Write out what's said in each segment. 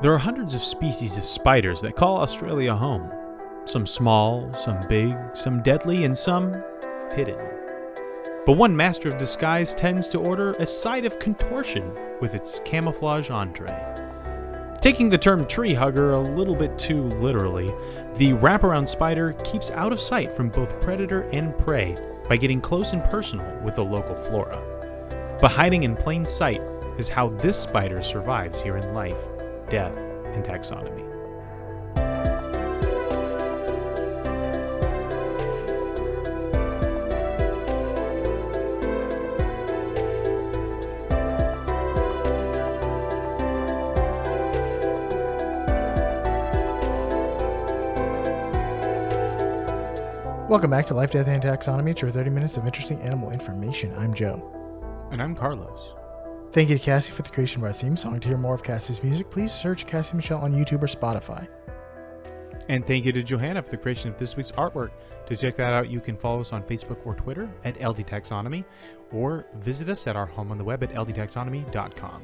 There are hundreds of species of spiders that call Australia home. Some small, some big, some deadly, and some hidden. But one master of disguise tends to order a side of contortion with its camouflage entree. Taking the term tree hugger a little bit too literally, the wraparound spider keeps out of sight from both predator and prey by getting close and personal with the local flora. But hiding in plain sight is how this spider survives here in life, death, and taxonomy. Welcome back to Life, Death, and Taxonomy. It's your 30 minutes of interesting animal information. I'm Joe. And I'm Carlos. Thank you to Cassie for the creation of our theme song. To hear more of Cassie's music, please search Cassie Michelle on YouTube or Spotify. And thank you to Johanna for the creation of this week's artwork. To check that out, you can follow us on Facebook or Twitter at LD Taxonomy, or visit us at our home on the web at ldtaxonomy.com.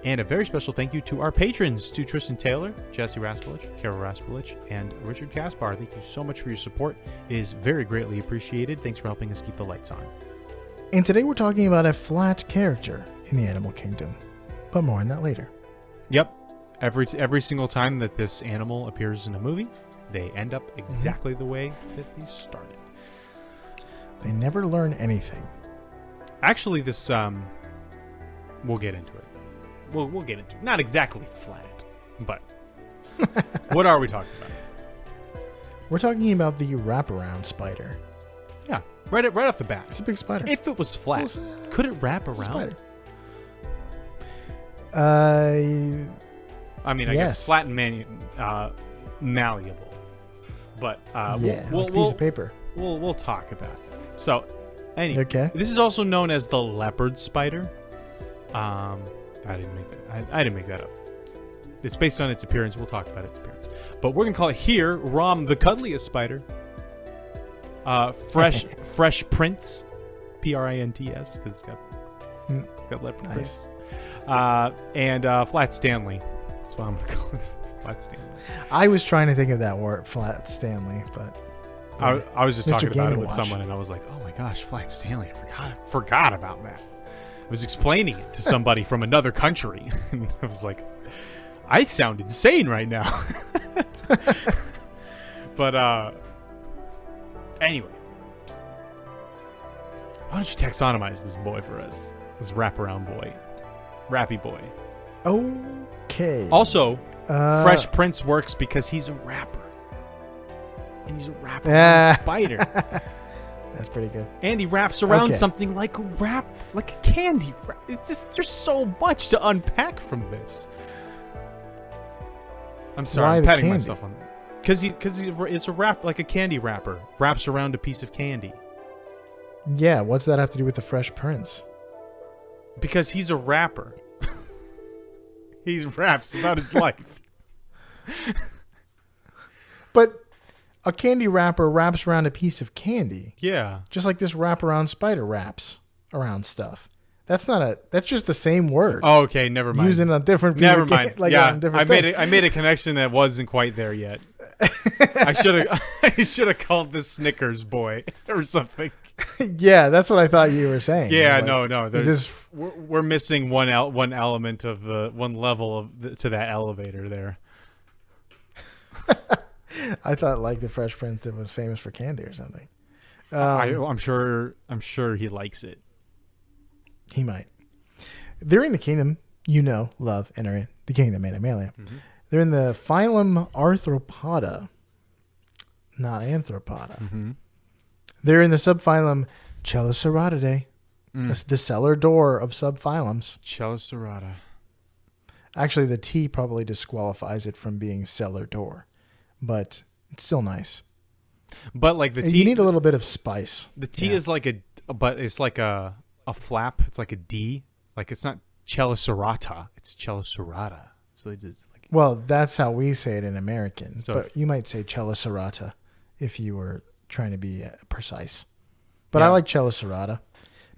And a very special thank you to our patrons, to Tristan Taylor, Jesse Raspulich, Carol Raspulich, and Richard Kaspar. Thank you so much for your support. It is very greatly appreciated. Thanks for helping us keep the lights on. And today we're talking about a flat character in the animal kingdom, but more on that later. Yep. Every single time that this animal appears in a movie, they end up exactly the way that they started. They never learn anything. Actually, this we'll get into it. We'll get into it. Not exactly flat, but what are we talking about? We're talking about the wraparound spider. Yeah, right off the bat. It's a big spider. If it was flat, could it wrap around? I mean, I guess flat and malleable. But yeah, we'll, like a piece of paper. We'll talk about it. So, anyway, okay. This is also known as the leopard spider. I didn't make that up. It's based on its appearance. We'll talk about its appearance. But we're gonna call it here Rom the cuddliest spider. Fresh Prince, Prints, because it's got leopard prints. And Flat Stanley. That's what I'm gonna call it. Flat Stanley. I was trying to think of that word, Flat Stanley, but I was just Mr. talking about Game it with Watch. someone, and I was like, "Oh my gosh, Flat Stanley! I forgot about that." I was explaining it to somebody from another country, and I was like, "I sound insane right now." But anyway, why don't you taxonomize this boy for us? This wraparound boy, Rappy boy. Okay. Also, Fresh Prince works because he's a rapper, and he's a wraparound spider. That's pretty good. And he wraps around something like a candy wrap. It's just, there's so much to unpack from this. I'm sorry, I'm patting myself on that. Because it's a wrap, like a candy wrapper. Wraps around a piece of candy. Yeah, what's that have to do with the Fresh Prince? Because he's a rapper. He raps about his life. But a candy wrapper wraps around a piece of candy. Yeah. Just like this wraparound spider wraps around stuff. That's just the same word. Oh, okay, never mind. Using a different piece never of mind. Like yeah, I made a connection that wasn't quite there yet. I should have called this Snickers boy or something. Yeah, that's what I thought you were saying. Yeah, no. We're missing one element of the one level to that elevator there. I thought like the Fresh Prince that was famous for candy or something. I'm sure he likes it. He might. They're in the kingdom, love, and are in the kingdom Animalia. Mm-hmm. They're in the phylum Arthropoda, not Anthropoda. Mm-hmm. They're in the subphylum Cheloceratidae. That's the cellar door of subphylums. Chelocerata. Actually, the T probably disqualifies it from being cellar door, but it's still nice. But like the T, you need a little bit of spice. The T is like it's like a flap. It's like a D. Like it's not Chelocerata. It's Chelocerata. So it's like. Well, that's how we say it in American. So but you might say Chelocerata if you were trying to be precise. But I like Chelocerata.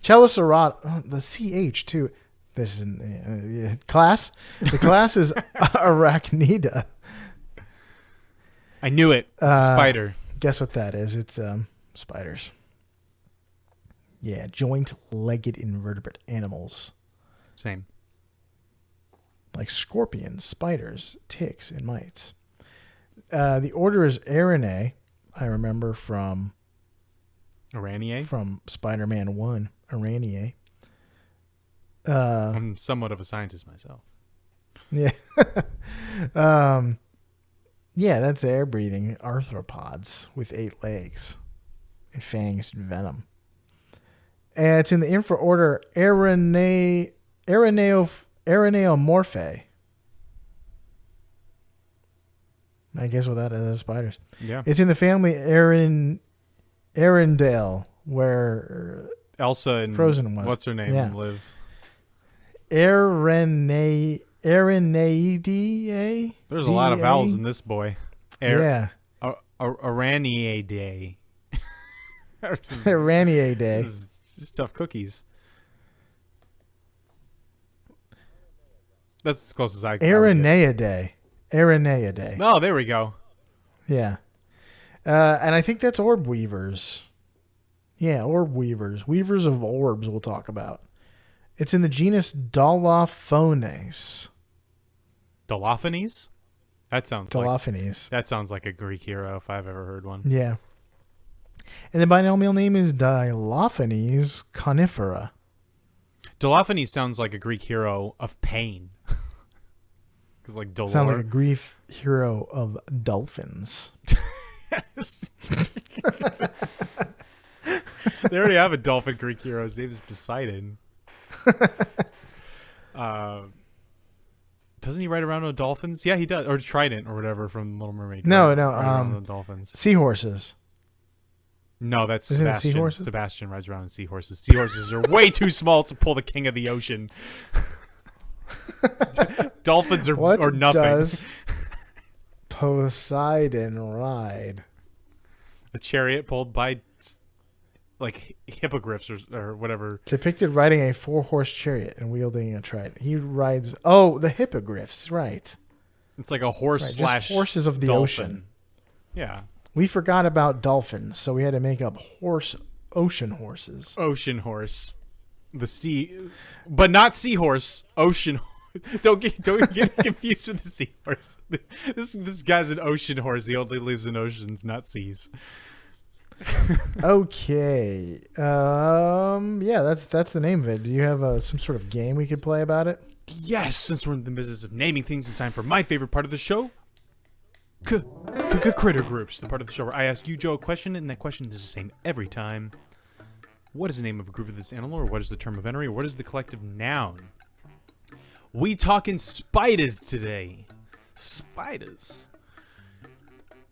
Chelocerata, the CH too. This is class. The class is Arachnida. I knew it. It's a spider. Guess what that is? It's spiders. Yeah, joint-legged invertebrate animals Same. like scorpions, spiders, ticks, and mites. The order is Araneae. I remember from Spider-Man 1, Araneae. I'm somewhat of a scientist myself. Yeah. Yeah, that's air-breathing arthropods with 8 legs and fangs and venom. And it's in the infraorder Araneomorphae. I guess what that is, spiders. Yeah. It's in the family Arendelle, where Elsa and Frozen was. What's her name live? Araneidae. There's a lot of vowels in this boy. Yeah. Araneae. Araneae Day. This is tough cookies. That's as close as I can. Araneae. Oh, there we go. Yeah. And I think that's orb weavers. Yeah, orb weavers. Weavers of orbs we'll talk about. It's in the genus Dolophones. Dolophones? That sounds Dolophones. That sounds like a Greek hero if I've ever heard one. Yeah. And the binomial name is Dilophones conifera. Dolophones sounds like a Greek hero of pain. Because like Dolor. Sounds like a Greek hero of dolphins. They already have a dolphin Greek hero. His name is Poseidon. Doesn't he ride around with dolphins? Yeah, he does. Or Trident or whatever from Little Mermaid. No. Dolphins. Seahorses. No, that's Isn't it Sebastian. seahorses? Sebastian rides around in seahorses. Seahorses are way too small to pull the king of the ocean. Dolphins are What or nothing. does Poseidon ride? A chariot pulled by like hippogriffs or whatever. Depicted riding a 4-horse chariot and wielding a trident. He rides... Oh, the hippogriffs, right. It's like a horse Right, slash just horses of the dolphin. ocean. Yeah. We forgot about dolphins, so we had to make up ocean horses. Ocean horse. The sea, but not seahorse. Ocean. Don't get confused with the seahorse. This guy's an ocean horse. He only lives in oceans, not seas. Okay. Yeah, that's the name of it. Do you have some sort of game we could play about it? Yes, since we're in the business of naming things, it's time for my favorite part of the show. Critter groups, the part of the show where I ask you, Joe, a question, and that question is the same every time. What is the name of a group of this animal, or what is the term of entry, or what is the collective noun? We talking spiders today. Spiders.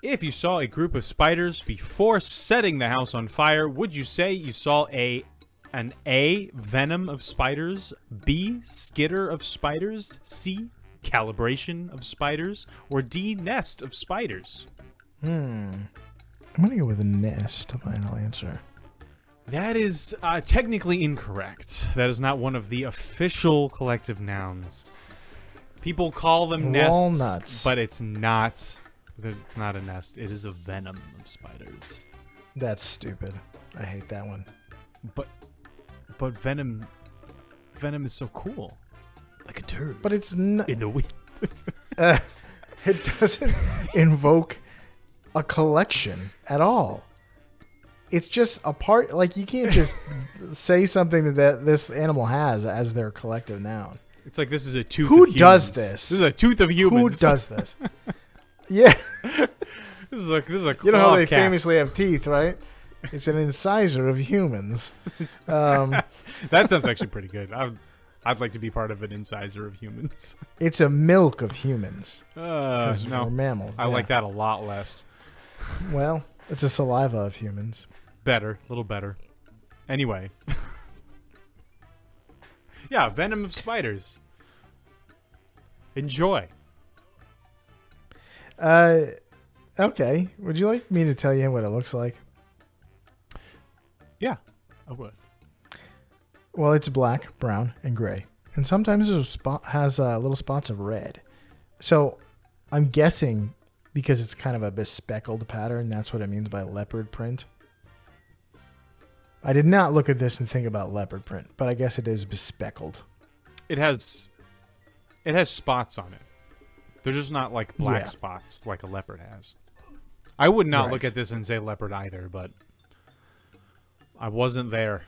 If you saw a group of spiders before setting the house on fire, would you say you saw an A, venom of spiders, B, skitter of spiders, C, calibration of spiders, or D, nest of spiders? I'm going to go with a nest, final answer. That is technically incorrect. That is not one of the official collective nouns. People call them nests, Walnuts. but it's not. It's not a nest. It is a venom of spiders. That's stupid. I hate that one. But venom is so cool, like a turd. But it's not. In the wind. It doesn't invoke a collection at all. It's just a part. Like, you can't just say something that this animal has as their collective noun. It's like this is a tooth. Who of humans. does this? This is a tooth of humans. Who does this? Yeah. This is a You know how they cats. famously have teeth, right? It's an incisor of humans. That sounds actually pretty good. I'd like to be part of an incisor of humans. It's a milk of humans. No, we're mammals. I like that a lot less. Well, it's a saliva of humans. Better, a little better. Anyway. Yeah, venom of spiders. Enjoy. Okay. Would you like me to tell you what it looks like? Yeah, I would. Well, it's black, brown, and gray. and sometimes has little spots of red. So I'm guessing because it's kind of a bespeckled pattern, that's what it means by leopard print. I did not look at this and think about leopard print, but I guess it is bespeckled. It has spots on it. They're just not like black spots like a leopard has. I would not look at this and say leopard either, but I wasn't there.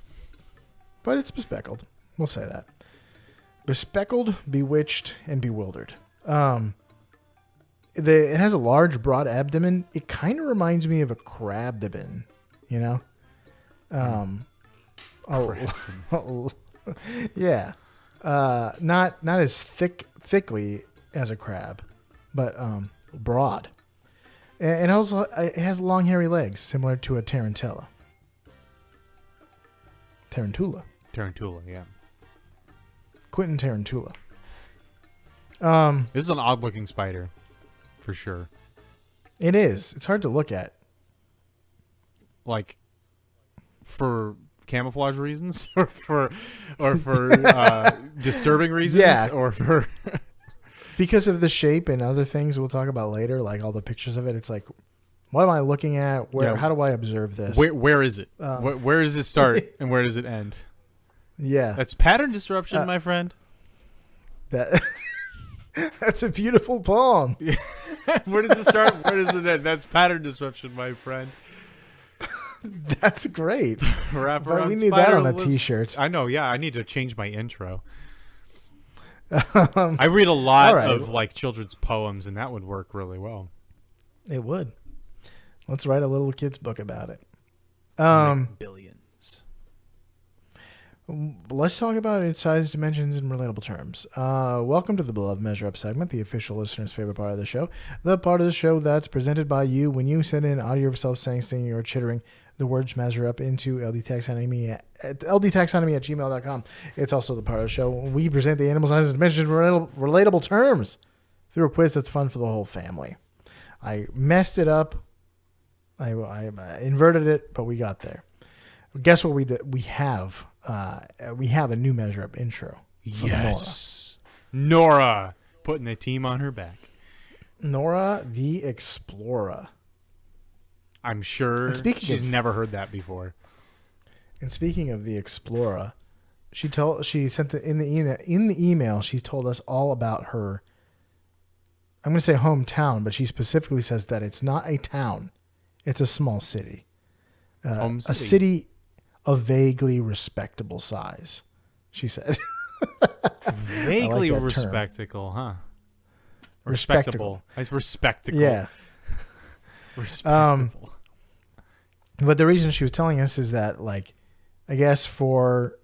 But it's bespeckled. We'll say that. Bespeckled, bewitched, and bewildered. It has a large, broad abdomen. It kind of reminds me of a crabdomen, you know? Yeah. Not as thickly as a crab, but broad. And also, it has long, hairy legs, similar to a tarantula. Tarantula, yeah. Quentin Tarantula. This is an odd-looking spider, for sure. It is. It's hard to look at. Like, for camouflage reasons, or for disturbing reasons, or for because of the shape and other things we'll talk about later, like all the pictures of it. It's like, what am I looking at? How do I observe this? Where is it? Where does it start and where does it end? Yeah, that's pattern disruption, my friend. That's a beautiful poem. Where does it start? Where does it end? That's pattern disruption, my friend. That's great. But we need that on a T-shirt. I know. Yeah, I need to change my intro. I read a lot of like children's poems, and that would work really well. It would. Let's write a little kid's book about it. Billions. Let's talk about its size, dimensions, and relatable terms. Welcome to the Beloved Measure Up segment, the official listener's favorite part of the show. The part of the show that's presented by you when you send in audio of yourself saying, singing, or chittering the words measure up into ldtaxonomy at gmail.com. It's also the part of the show when we present the animal sizes, dimensions, and relatable terms through a quiz that's fun for the whole family. I messed it up. I inverted it, but we got there. Guess what we did? We have a new measure up intro. Yes, Nora putting the team on her back. Nora the Explorer. I'm sure she's never heard that before. And speaking of the Explorer, she sent in the email. She told us all about her. I'm going to say hometown, but she specifically says that it's not a town; it's a small city, a city of vaguely respectable size. She said, "Vaguely respectable, huh? Respectable. Respectable. Yeah." Respectable. But the reason she was telling us is that, like, I guess for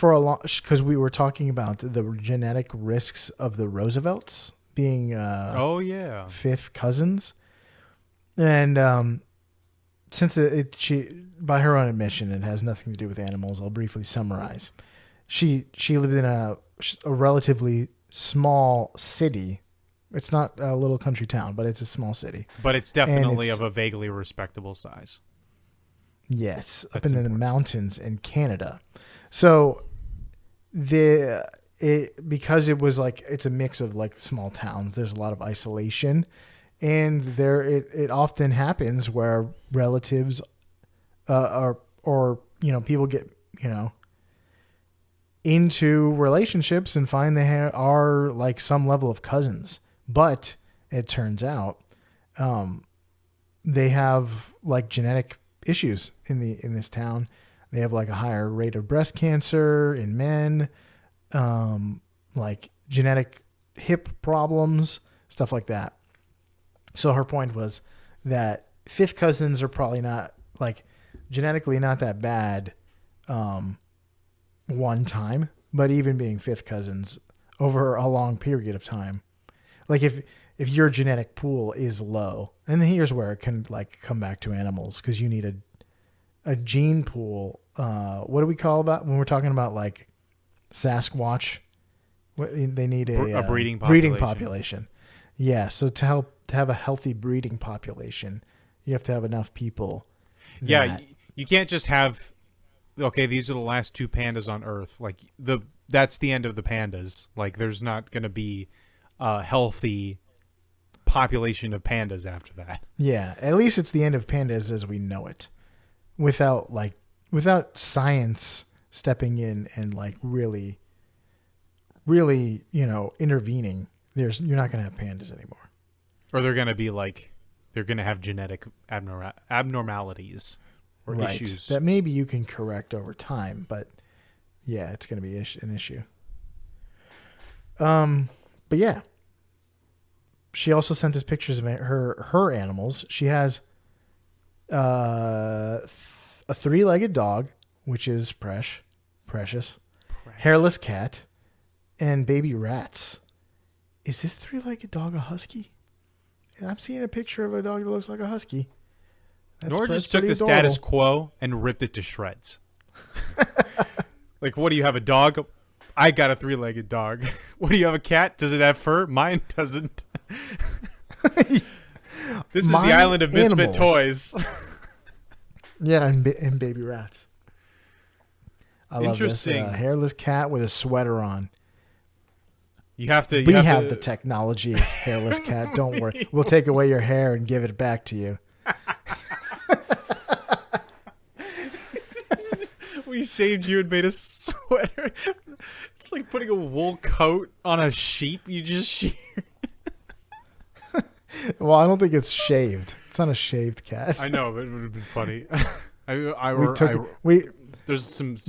a long, because we were talking about the genetic risks of the Roosevelts being fifth cousins, and since she by her own admission it has nothing to do with animals, I'll briefly summarize. She lived in a relatively small city. It's not a little country town, but it's a small city. But it's definitely of a vaguely respectable size. Yes, up in the mountains in Canada. So because it was like, it's a mix of like small towns, there's a lot of isolation, and it often happens where relatives or people get into relationships and find they are like some level of cousins. But it turns out they have like genetic issues in this town. They have like a higher rate of breast cancer in men, like genetic hip problems, stuff like that. So her point was that fifth cousins are probably not, like, genetically not that bad one time, but even being fifth cousins over a long period of time. Like if your genetic pool is low, and here's where it can like come back to animals, because you need a gene pool. What do we call that when we're talking about like Sasquatch? They need a breeding population. Yeah. So to have a healthy breeding population, you have to have enough people. Yeah. You can't just have okay, these are the last two pandas on Earth. Like that's the end of the pandas. Like there's not going to be a healthy population of pandas after that. Yeah, at least it's the end of pandas as we know it, without science stepping in and like really, intervening. You're not going to have pandas anymore. Or they're going to have genetic abnormalities or issues that maybe you can correct over time, but yeah, it's going to be an issue. But yeah, she also sent us pictures of her animals. She has a 3-legged dog, which is precious, hairless cat, and baby rats. Is this 3-legged dog a husky? I'm seeing a picture of a dog that looks like a husky. Nora just took the status quo and ripped it to shreds. Like, what do you have, a dog? I got a 3-legged dog. What do you have, a cat? Does it have fur? Mine doesn't. This is the island of misfit toys. Yeah, and baby rats. I love this. Hairless cat with a sweater on. We have the technology, hairless cat. Don't worry. We'll take away your hair and give it back to you. We shaved you and made a sweater. It's like putting a wool coat on a sheep you just sheared. Well, I don't think it's shaved. It's not a shaved cat. I know, but it would have been funny. But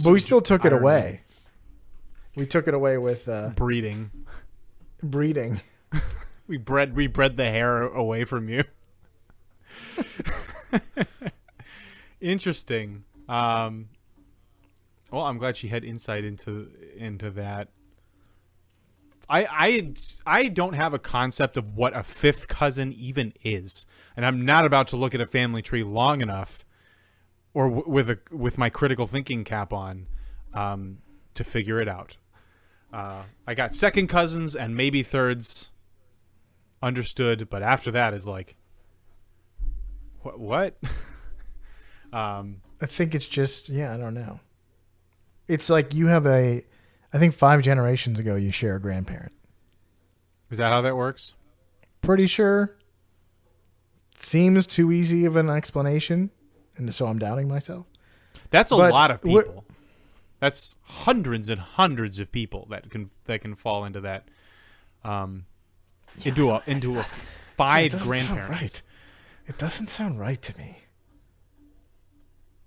we still took it away. We took it away with breeding. We bred the hair away from you. Interesting. Well, I'm glad she had insight into that. I don't have a concept of what a fifth cousin even is, and I'm not about to look at a family tree long enough, or with my critical thinking cap on, to figure it out. I got second cousins and maybe thirds. Understood, but after that is like, what? I think it's just, I don't know. It's like you have I think 5 generations ago you share a grandparent. Is that how that works? Pretty sure. Seems too easy of an explanation, and so I'm doubting myself. That's a lot of people. That's hundreds and hundreds of people that can fall into that. Into a 5 grandparents. Right. It doesn't sound right to me.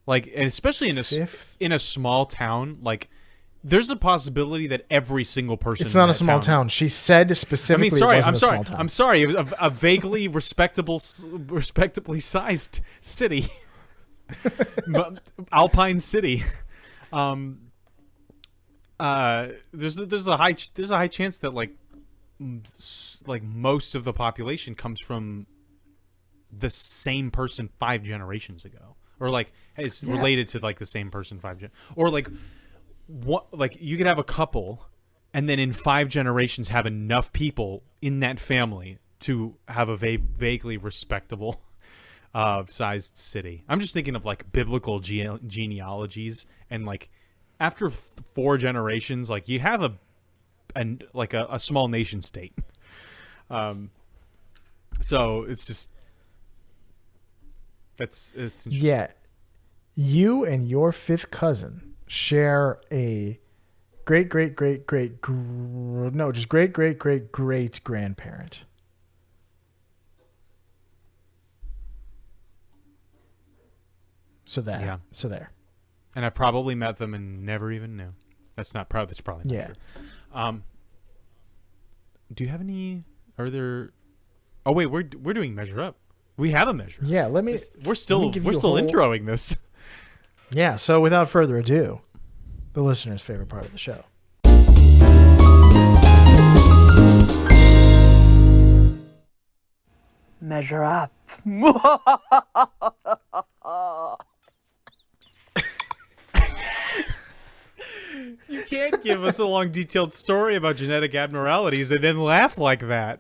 Like, and especially in a small town, like there's a possibility that every single person. It's not a small town. She said specifically. I'm sorry. It was a vaguely respectably sized city, Alpine city. There's a high chance that like most of the population comes from the same person 5 generations ago, or like is related to like the same person 5 or like what, like you could have a couple and then in 5 generations have enough people in that family to have a vaguely respectable sized city. I'm just thinking of like biblical genealogies, and like after 4 generations, like you have a small nation state. So it's just it's yeah. You and your 5th cousin share a great grandparent. So there. And I probably met them and never even knew. That's probably not true. Do you have any? Are there? Oh wait, we're doing measure up. We have a measure. Yeah, we're still introing this. Yeah. So without further ado, the listener's favorite part of the show. Measure up. You can't give us a long, detailed story about genetic abnormalities and then laugh like that.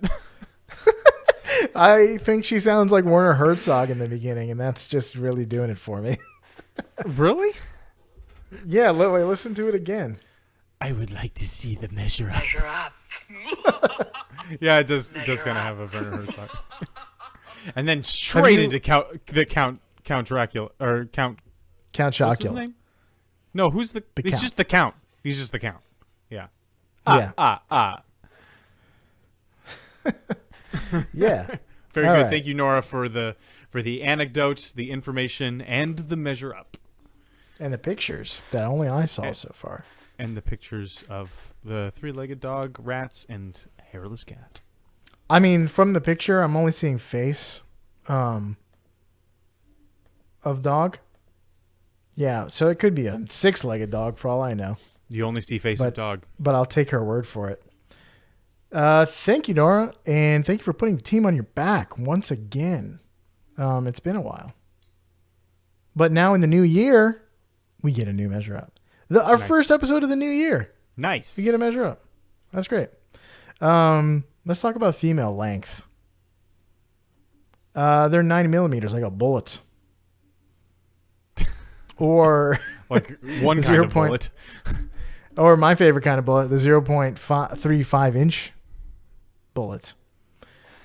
I think she sounds like Werner Herzog in the beginning, and that's just really doing it for me. Really? Yeah, wait, listen to it again. I would like to see the measure up. Measure up. Yeah, it does kind of have a Werner Herzog. And then straight into Count Dracula or Count. Count What's his Chocula. name? No, who's the? He's Count. just the Count. He's just the Count. Yeah. Yeah. Yeah. Very All good. right. Thank you, Nora, for the anecdotes, the information, and the measure up, And the pictures that only I saw so far. and the pictures of the three-legged dog, rats, and hairless cat. I mean, from the picture, I'm only seeing face of dog. Yeah, so it could be a 6-legged dog for all I know. You only see face of dog. But I'll take her word for it. Thank you, Nora, and thank you for putting the team on your back once again. It's been a while. But now in the new year, we get a new measure up. Our first episode of the new year. Nice. We get a measure up. That's great. Let's talk about female length. They're 90 millimeters, like a bullet. Or like one kind of bullet. Or my favorite kind of bullet, the 0.35 inch bullet.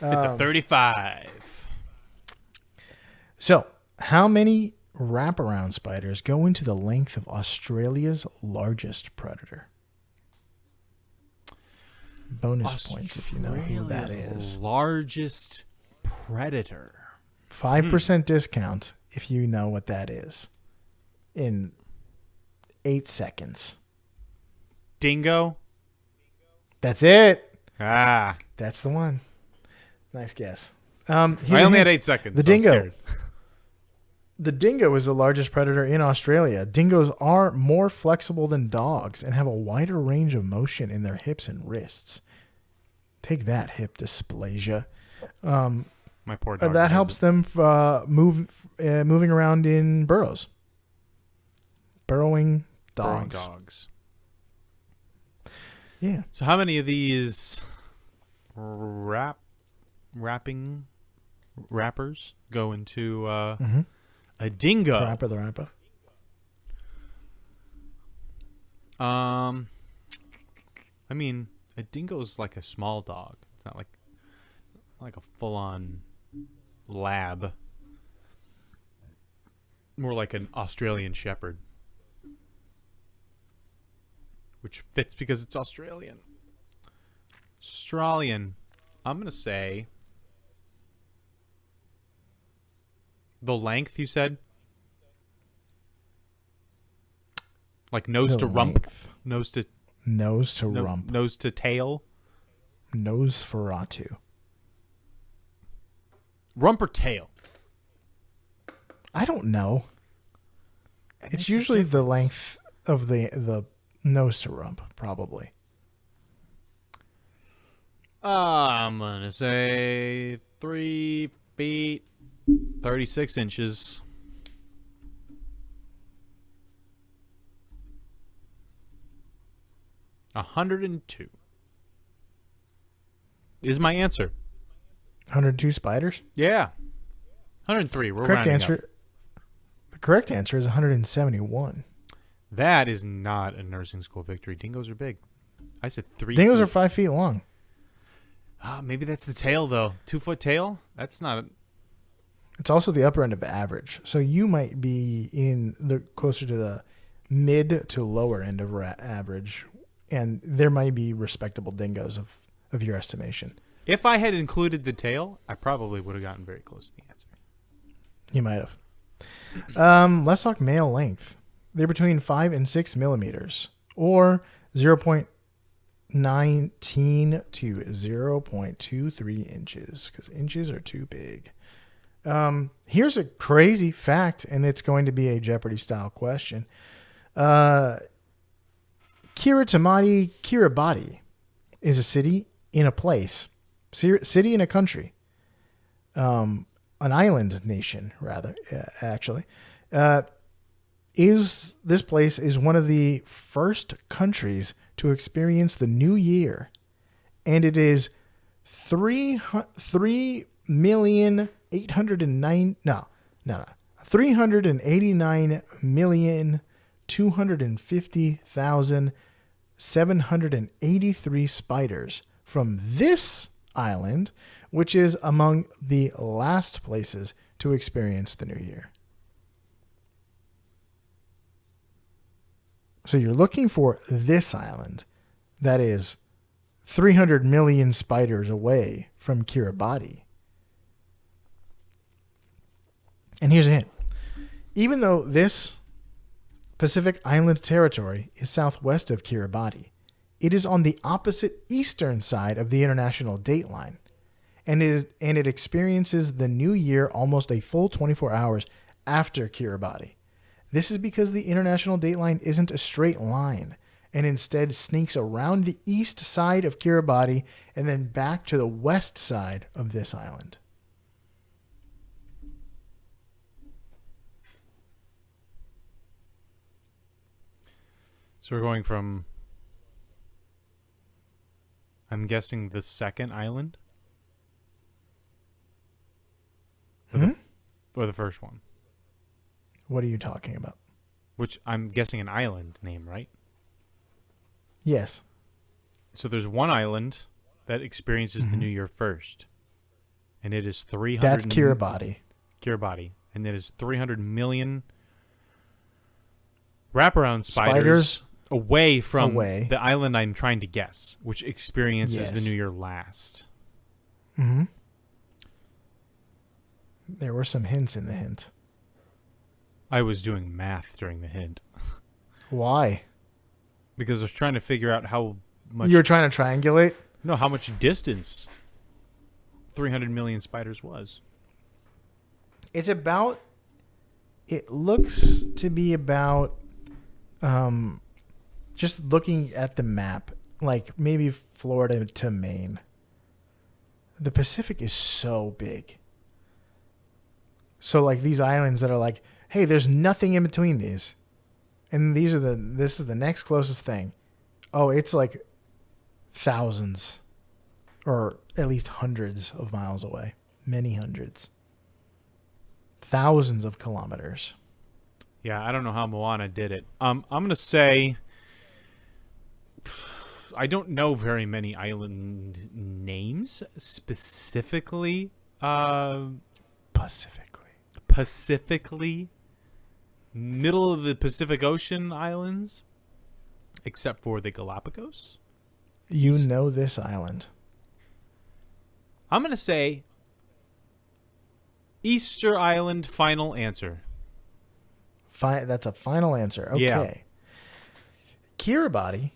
It's a 35. So, how many wraparound spiders go into the length of Australia's largest predator? Bonus points if you know who that is. Largest predator. 5% discount if you know what that is. In 8 seconds. Dingo. That's it. Ah. That's the one. Nice guess. I only had 8 seconds. The dingo. The dingo is the largest predator in Australia. Dingoes are more flexible than dogs and have a wider range of motion in their hips and wrists. Take that, hip dysplasia. My poor dog. That helps them moving around in burrows. Burrowing dogs. Yeah. So how many of these wrappers go into a dingo? Rapper the rapper. I mean, a dingo's like a small dog. It's not like a full-on lab. More like an Australian shepherd. Which fits because it's Australian. Australian. I'm going to say the length you said? Like nose to rump? Nose to rump. Nose to tail? Nosferatu. Rump or tail? I don't know. It's usually the length of the nose to rump, probably. I'm going to say 3 feet, 36 inches. $102 is my answer. 102 spiders? Yeah. 103. We're correct rounding answer. up. The correct answer is 171. That is not a nursing school victory. Dingoes are big. I said 3 Dingoes feet. are 5 feet long. Maybe that's the tail, though. 2-foot tail? That's not... It's also the upper end of average. So you might be in the closer to the mid to lower end of average. And there might be respectable dingoes of your estimation. If I had included the tail, I probably would have gotten very close to the answer. You might have. Let's talk male length. They're between 5 and 6 millimeters, or 0.19 to 0.23 inches, because inches are too big. Here's a crazy fact, and it's going to be a Jeopardy-style question. Kiribati is a city in a place, city in a country, an island nation, rather, actually. This place is one of the first countries to experience the new year, and it is 389 million 250,783 spiders from this island, which is among the last places to experience the new year. So you're looking for this island that is 300 million spiders away from Kiribati. And here's a hint. Even though this Pacific Island territory is southwest of Kiribati, it is on the opposite eastern side of the international dateline, and it experiences the new year almost a full 24 hours after Kiribati. This is because the international dateline isn't a straight line, and instead sneaks around the east side of Kiribati and then back to the west side of this island. So we're going from, I'm guessing, the second island? Or the first one? What are you talking about? Which I'm guessing an island name, right? Yes. So there's one island that experiences the new year first. And it is 300... That's Kiribati. Kiribati. And it is 300 million wraparound spiders away from the island I'm trying to guess, which experiences the new year last. Mm-hmm. There were some hints in the hint. I was doing math during the hint. Why? Because I was trying to figure out how much... You were trying to triangulate? No, how much distance 300 million spiders was. It's about... It looks to be about... just looking at the map, like maybe Florida to Maine. The Pacific is so big. So like these islands that are like, hey, there's nothing in between these. And this is the next closest thing. Oh, it's like thousands or at least hundreds of miles away. Many hundreds. Thousands of kilometers. Yeah, I don't know how Moana did it. I'm going to say I don't know very many island names specifically. Pacifically, middle of the Pacific Ocean islands, except for the Galapagos. You know this island. I'm going to say Easter Island. Final answer. That's a final answer. Okay. Yeah. Kiribati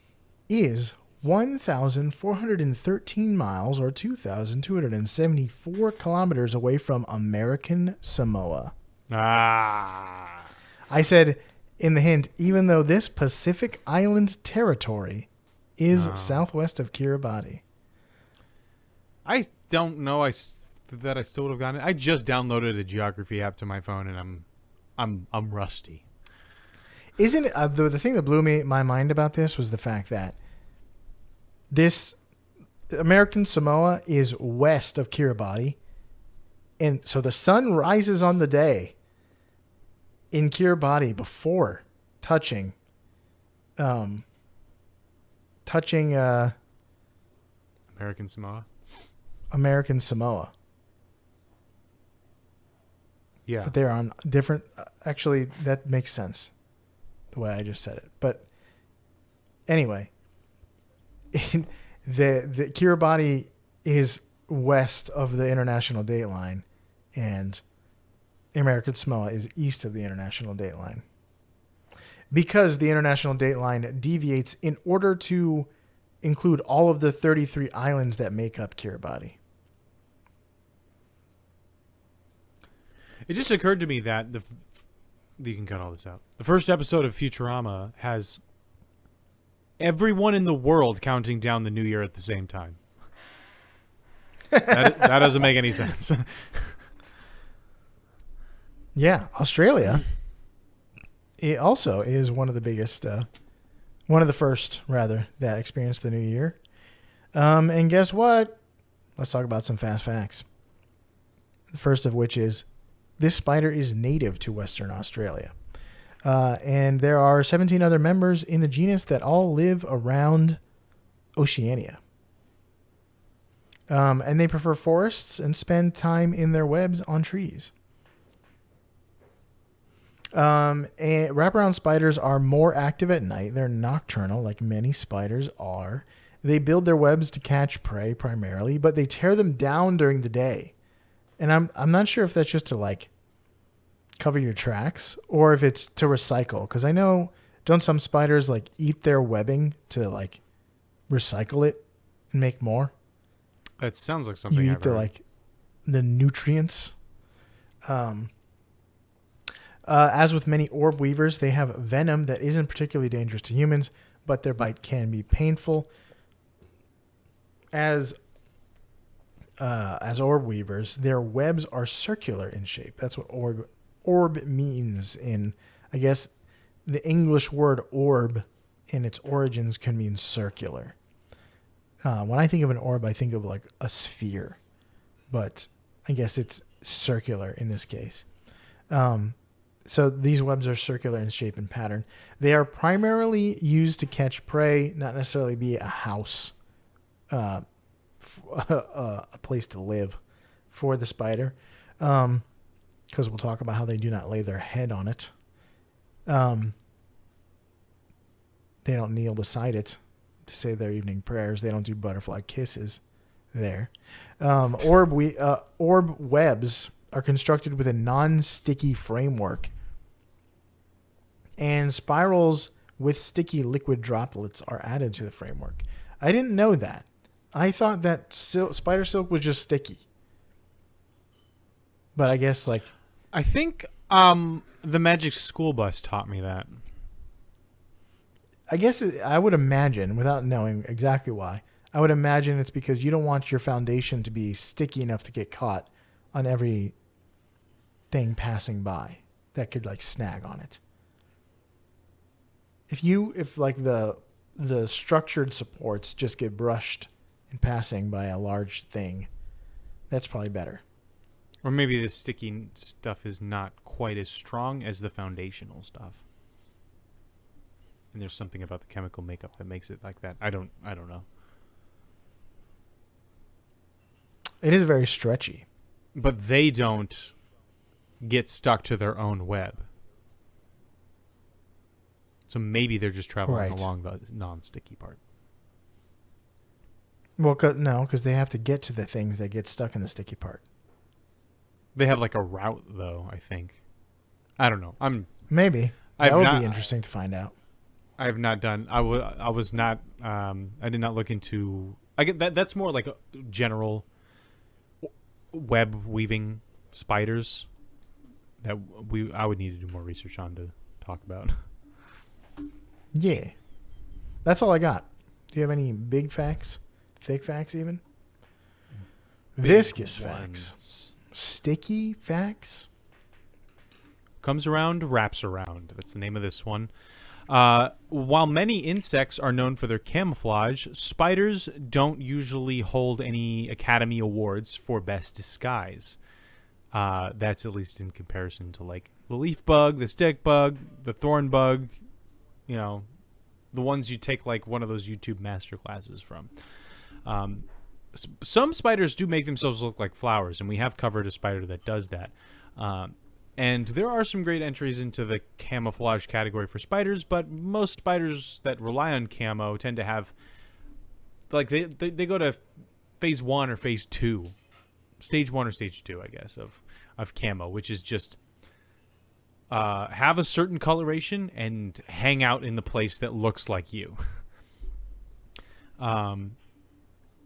is 1,413 miles or 2,274 kilometers away from American Samoa. Ah. I said in the hint, even though this Pacific Island territory is southwest of Kiribati. I don't know that I still would have gotten it. I just downloaded a geography app to my phone, and I'm rusty. Isn't it the thing that blew my mind about this was the fact that this American Samoa is west of Kiribati, and so the sun rises on the day in Kiribati before touching American Samoa. American Samoa. Yeah. But they're on different... actually, that makes sense, the way I just said it. But anyway, the Kiribati is west of the international dateline, and American Samoa is east of the international dateline. Because the international dateline deviates in order to include all of the 33 islands that make up Kiribati. It just occurred to me that you can cut all this out. The first episode of Futurama has everyone in the world counting down the new year at the same time. that doesn't make any sense. Yeah, Australia. It also is one of the biggest, one of the first, rather, that experienced the new year. And guess what? Let's talk about some fast facts. The first of which is, this spider is native to Western Australia. And there are 17 other members in the genus that all live around Oceania. And they prefer forests and spend time in their webs on trees. And wraparound spiders are more active at night. They're nocturnal, like many spiders are. They build their webs to catch prey primarily, but they tear them down during the day. And I'm not sure if that's just to like cover your tracks or if it's to recycle. Because I know, don't some spiders like eat their webbing to like recycle it and make more? That sounds like something you I've eat the heard. like the nutrients. As with many orb weavers, they have venom that isn't particularly dangerous to humans, but their bite can be painful. As orb weavers, their webs are circular in shape. That's what orb means in, I guess, the English word orb in its origins can mean circular. When I think of an orb, I think of like a sphere, but I guess it's circular in this case. So these webs are circular in shape and pattern. They are primarily used to catch prey, not necessarily be a house, a place to live for the spider. Because we'll talk about how they do not lay their head on it. They don't kneel beside it to say their evening prayers. They don't do butterfly kisses there. Orb webs are constructed with a non-sticky framework, and spirals with sticky liquid droplets are added to the framework. I didn't know that. I thought that spider silk was just sticky. But I guess like... I think the Magic School Bus taught me that. I guess I would imagine, without knowing exactly why, I would imagine it's because you don't want your foundation to be sticky enough to get caught on every thing passing by that could like snag on it. If like the structured supports just get brushed in passing by a large thing, that's probably better. Or maybe the sticky stuff is not quite as strong as the foundational stuff. And there's something about the chemical makeup that makes it like that. I don't know. It is very stretchy. But they don't get stuck to their own web. So maybe they're just traveling along the non-sticky part. Well, because they have to get to the things that get stuck in the sticky part. They have like a route, though, I think. I don't know. Maybe. That would be interesting to find out. I have not done. I was not. I did not look into. I get that. That's more like a general web weaving spiders that I would need to do more research on to talk about. Yeah, that's all I got. Do you have any big facts, thick facts, even viscous facts, sticky facts? Comes around, wraps around. That's the name of this one. While many insects are known for their camouflage, spiders don't usually hold any Academy Awards for best disguise. That's at least in comparison to like the leaf bug, the stick bug, the thorn bug, you know, the ones you take like one of those YouTube master classes from. Some spiders do make themselves look like flowers, and we have covered a spider that does that. And there are some great entries into the camouflage category for spiders, but most spiders that rely on camo tend to have, like, they go to phase 1 or phase 2, stage 1 or stage 2, I guess, of camo, which is just have a certain coloration and hang out in the place that looks like you.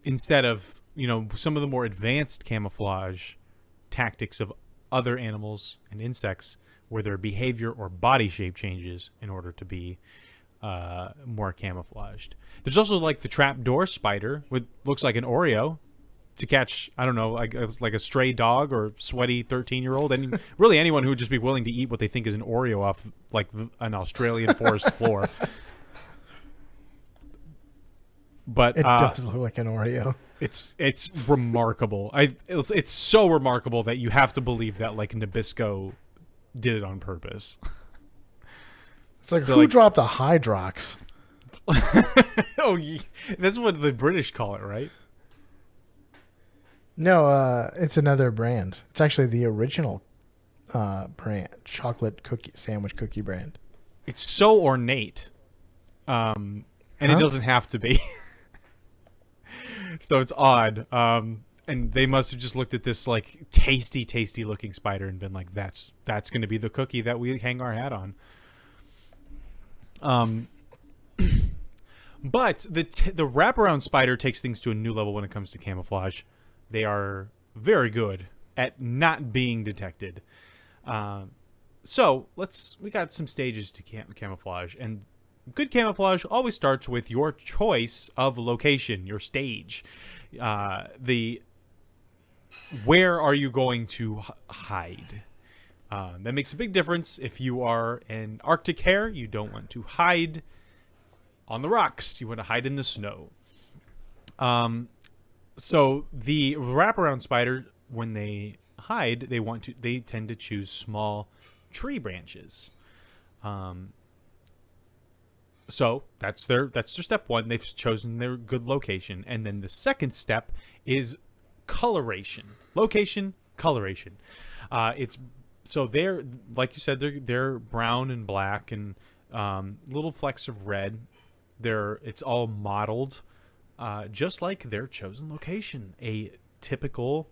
Instead of, you know, some of the more advanced camouflage tactics of other animals and insects where their behavior or body shape changes in order to be more camouflaged. There's also like the trapdoor spider, which looks like an Oreo, to catch, I don't know, like a stray dog or sweaty 13-year-old, and really anyone who would just be willing to eat what they think is an Oreo off like an Australian forest floor. But it does look like an Oreo. It's remarkable. It's so remarkable that you have to believe that like Nabisco did it on purpose. It's like, They're who like- dropped a Hydrox? That's what the British call it, right? No, it's another brand. It's actually the original brand, chocolate cookie sandwich cookie brand. It's so ornate, and it Huh? doesn't have to be. So it's odd. And they must have just looked at this like tasty looking spider and been like, that's going to be the cookie that we hang our hat on. But the wraparound spider takes things to a new level when it comes to camouflage. They are very good at not being detected. So we got some stages to camouflage, and good camouflage always starts with your choice of location, your stage. Where are you going to hide? That makes a big difference. If you are an Arctic hare, you don't want to hide on the rocks. You want to hide in the snow. So the wraparound spider, when they hide, they tend to choose small tree branches. So that's their step one. They've chosen their good location, and then the second step is coloration. Location, coloration. They're, like you said, they're brown and black and little flecks of red. It's all mottled, just like their chosen location. A typical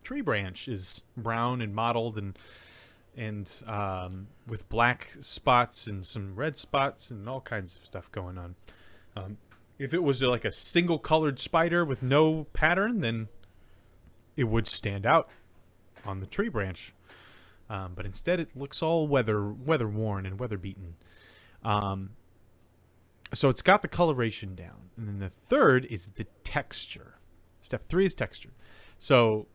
tree branch is brown and mottled and with black spots and some red spots and all kinds of stuff going on. If it was like a single colored spider with no pattern, then it would stand out on the tree branch. But instead it looks all weather worn and weather beaten. So it's got the coloration down. And then the third is the texture. Step 3 is texture. So,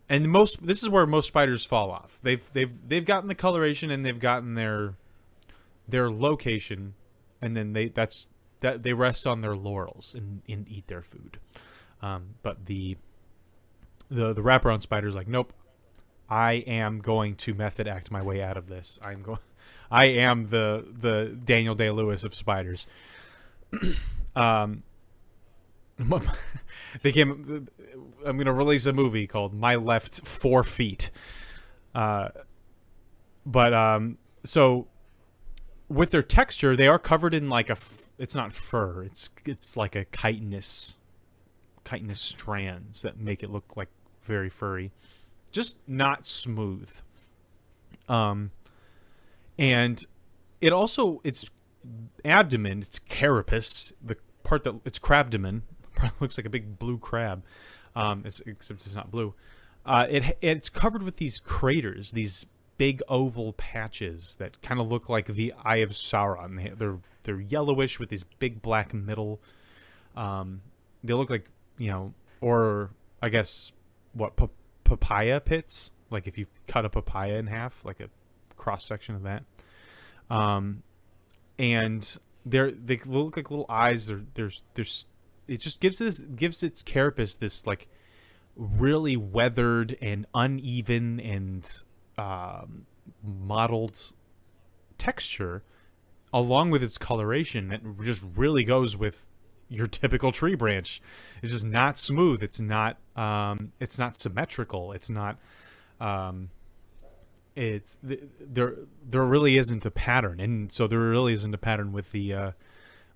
and this is where most spiders fall off. They've gotten the coloration and they've gotten their location, and then they rest on their laurels and eat their food. But the wraparound spider's like, nope, I am going to method act my way out of this. I am the Daniel Day-Lewis of spiders. I'm going to release a movie called My Left 4 Feet. So with their texture, they are covered in like it's not fur. It's like a chitinous strands that make it look like very furry, just not smooth. And it also, its abdomen, its carapace, the part that it's crabdomen, looks like a big blue crab. Except it's not blue. It's covered with these craters, these big oval patches that kind of look like the Eye of Sauron. They're yellowish with this big black middle. They look like, or I guess what papaya pits. Like if you cut a papaya in half, like a cross section of that. And they look like little eyes. There's it just gives its carapace this like really weathered and uneven and mottled texture, along with its coloration that just really goes with your typical tree branch. It's just not smooth. It's not symmetrical. It's not. There really isn't a pattern, and so there really isn't a pattern with the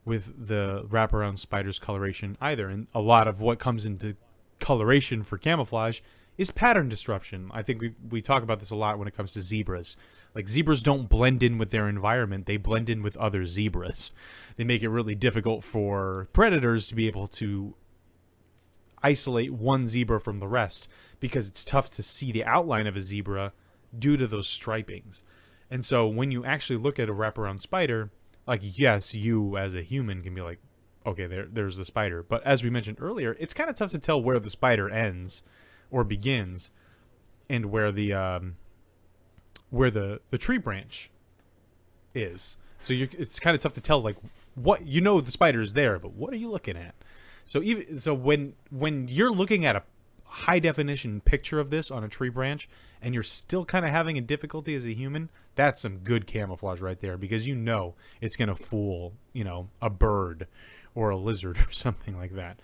wraparound spider's coloration either. And a lot of what comes into coloration for camouflage is pattern disruption. I think we talk about this a lot when it comes to zebras. Like, zebras don't blend in with their environment, they blend in with other zebras. They make it really difficult for predators to be able to isolate one zebra from the rest, because it's tough to see the outline of a zebra due to those stripings. And so when you actually look at a wraparound spider, like, yes, you as a human can be like, okay, there's the spider. But as we mentioned earlier, it's kind of tough to tell where the spider ends or begins and where the tree branch is. So it's kind of tough to tell, like, what, the spider is there, but what are you looking at? So when you're looking at a high definition picture of this on a tree branch, and you're still kind of having a difficulty as a human, that's some good camouflage right there, because you know it's going to fool, a bird or a lizard or something like that.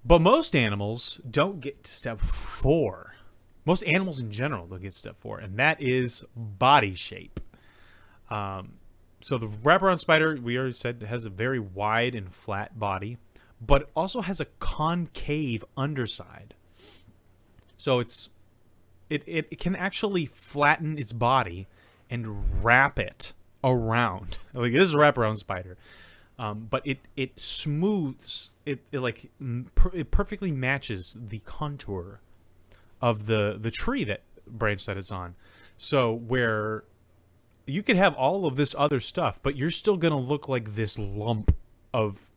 But most animals don't get to step 4. Most animals in general don't get to step 4, and that is body shape. So the wraparound spider, we already said, has a very wide and flat body, but it also has a concave underside. So it can actually flatten its body and wrap it around. Like, this is a wraparound spider. But it smooths it perfectly matches the contour of the tree branch that it's on. So where you could have all of this other stuff, but you're still gonna look like this lump of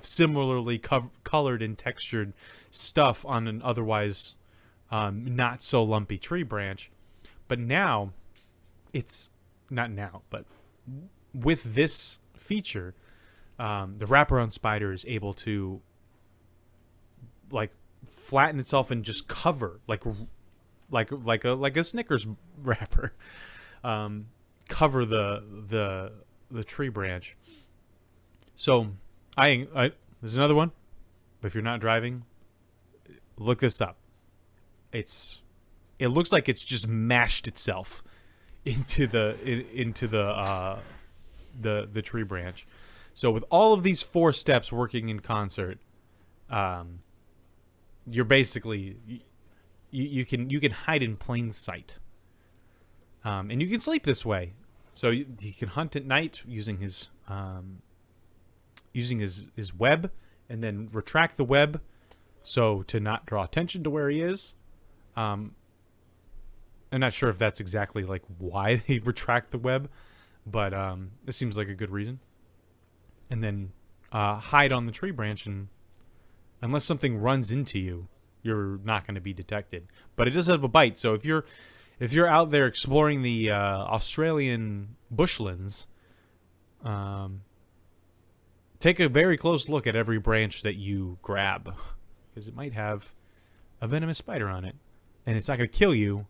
similarly colored and textured stuff on an otherwise not so lumpy tree branch. But now, it's not now, but with this feature, the wraparound spider is able to flatten itself and just cover like a Snickers wrapper, cover the tree branch. So there's another one. If you're not driving, look this up. It looks like it's just mashed itself into the tree branch. So with all of these 4 steps working in concert, you're basically you can hide in plain sight, and you can sleep this way. So you can hunt at night using his web, and then retract the web so to not draw attention to where he is. I'm not sure if that's exactly why they retract the web, but it seems like a good reason. And then hide on the tree branch, and unless something runs into you, you're not going to be detected. But it does have a bite, so if you're out there exploring the Australian bushlands, take a very close look at every branch that you grab, because it might have a venomous spider on it, and it's not going to kill you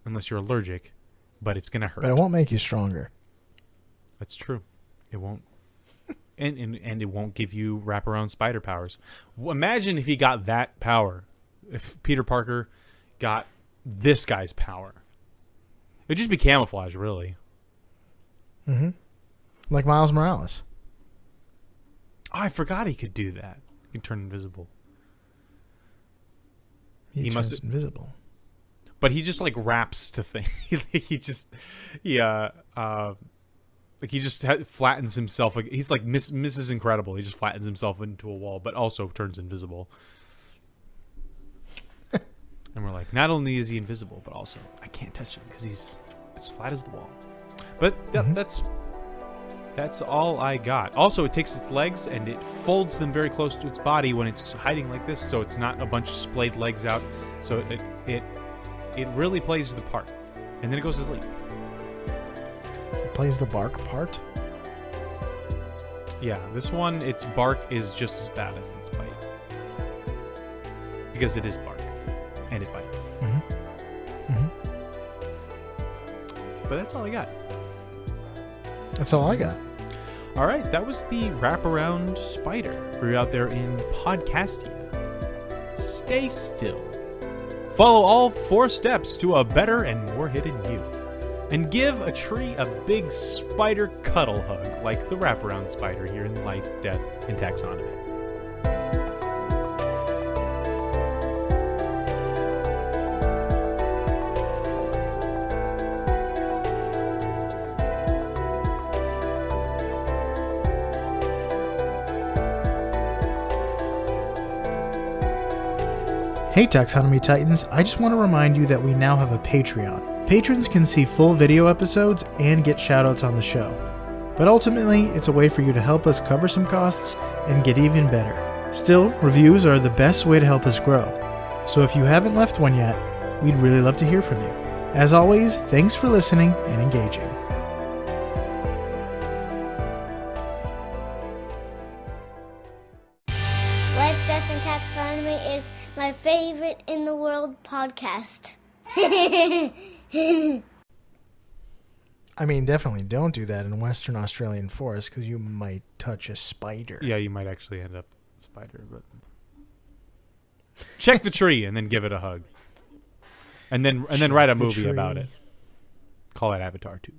unless you're allergic, but it's going to hurt. But it won't make you stronger. That's true. It won't. And it won't give you wraparound spider powers. Imagine if he got that power. If Peter Parker got this guy's power. It'd just be camouflage, really. Mm-hmm. Like Miles Morales. Oh, I forgot he could do that. He can turn invisible. He turns invisible. But he just wraps to things. he just flattens himself. He's like Mrs. Incredible. He just flattens himself into a wall, but also turns invisible. And we're like, not only is he invisible, but also I can't touch him because he's as flat as the wall. But that's all I got. Also, it takes its legs and it folds them very close to its body when it's hiding like this, so it's not a bunch of splayed legs out. So it really plays the part, and then it goes to sleep. It plays the bark part? Yeah, this one, its bark is just as bad as its bite. Because it is bark, and it bites. Mm-hmm. Mm-hmm. But that's all I got. That's all I got. All right, that was the wraparound spider for you out there in Podcastia. Stay still. Follow all 4 steps to a better and more hidden you. And give a tree a big spider cuddle hug like the wraparound spider here in Life, Death, and Taxonomy. Hey Taxonomy Titans, I just want to remind you that we now have a Patreon. Patrons can see full video episodes and get shoutouts on the show. But ultimately, it's a way for you to help us cover some costs and get even better. Still, reviews are the best way to help us grow. So if you haven't left one yet, we'd really love to hear from you. As always, thanks for listening and engaging. Life, Death, and Taxonomy is my favorite in the world podcast. I mean, definitely don't do that in Western Australian forest because you might touch a spider. Yeah, you might actually end up a spider, but check the tree and then give it a hug. And then write a movie about it. Call it Avatar 2.